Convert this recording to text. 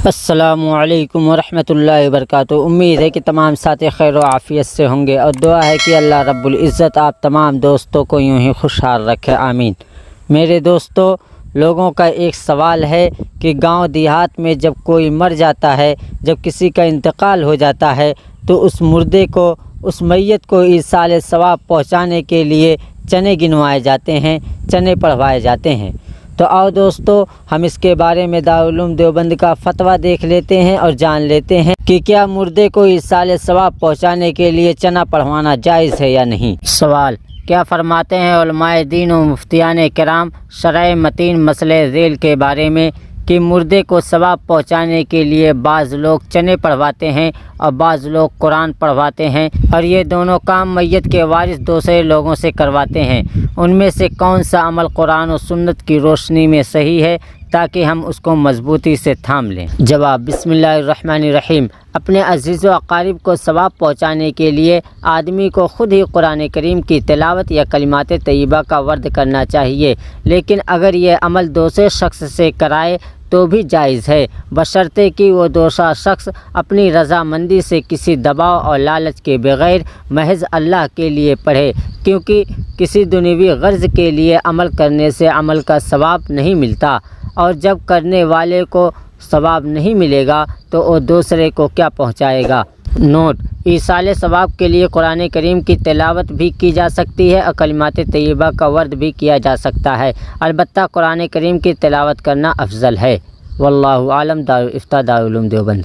السلام علیکم ورحمۃ اللہ وبرکاتہ۔ امید ہے کہ تمام ساتھی خیر و عافیت سے ہوں گے، اور دعا ہے کہ اللہ رب العزت آپ تمام دوستوں کو یوں ہی خوشحال رکھے، آمین۔ میرے دوستو، لوگوں کا ایک سوال ہے کہ گاؤں دیہات میں جب کوئی مر جاتا ہے، جب کسی کا انتقال ہو جاتا ہے، تو اس مردے کو، اس میت کو ایصال ثواب پہنچانے کے لیے چنے گنوائے جاتے ہیں، چنے پڑھوائے جاتے ہیں۔ تو آؤ دوستو، ہم اس کے بارے میں دارالعلوم دیوبند کا فتویٰ دیکھ لیتے ہیں اور جان لیتے ہیں کہ کیا مردے کو ایصال ثواب پہنچانے کے لیے چنا پڑھوانا جائز ہے یا نہیں۔ سوال: کیا فرماتے ہیں علماء دین و مفتیان کرام شرع متین مسئلہ ذیل کے بارے میں کہ مردے کو ثواب پہنچانے کے لیے بعض لوگ چنے پڑھواتے ہیں اور بعض لوگ قرآن پڑھواتے ہیں، اور یہ دونوں کام میت کے وارث دوسرے لوگوں سے کرواتے ہیں، ان میں سے کون سا عمل قرآن و سنت کی روشنی میں صحیح ہے تاکہ ہم اس کو مضبوطی سے تھام لیں؟ جواب: بسم اللہ الرحمن الرحیم۔ اپنے عزیز و اقارب کو ثواب پہنچانے کے لیے آدمی کو خود ہی قرآن کریم کی تلاوت یا کلمات طیبہ کا ورد کرنا چاہیے، لیکن اگر یہ عمل دوسرے شخص سے کرائے تو بھی جائز ہے، بشرطے کہ وہ دوسرا شخص اپنی رضامندی سے کسی دباؤ اور لالچ کے بغیر محض اللہ کے لیے پڑھے، کیونکہ کسی دنیوی غرض کے لیے عمل کرنے سے عمل کا ثواب نہیں ملتا، اور جب کرنے والے کو ثواب نہیں ملے گا تو وہ دوسرے کو کیا پہنچائے گا۔ نوٹ: ایصال ثواب کے لیے قرآن کریم کی تلاوت بھی کی جا سکتی ہے اور کلمات طیبہ کا ورد بھی کیا جا سکتا ہے، البتہ قرآن کریم کی تلاوت کرنا افضل ہے۔ واللہ عالم۔ دارالفتہ دارالعلوم دیوبند۔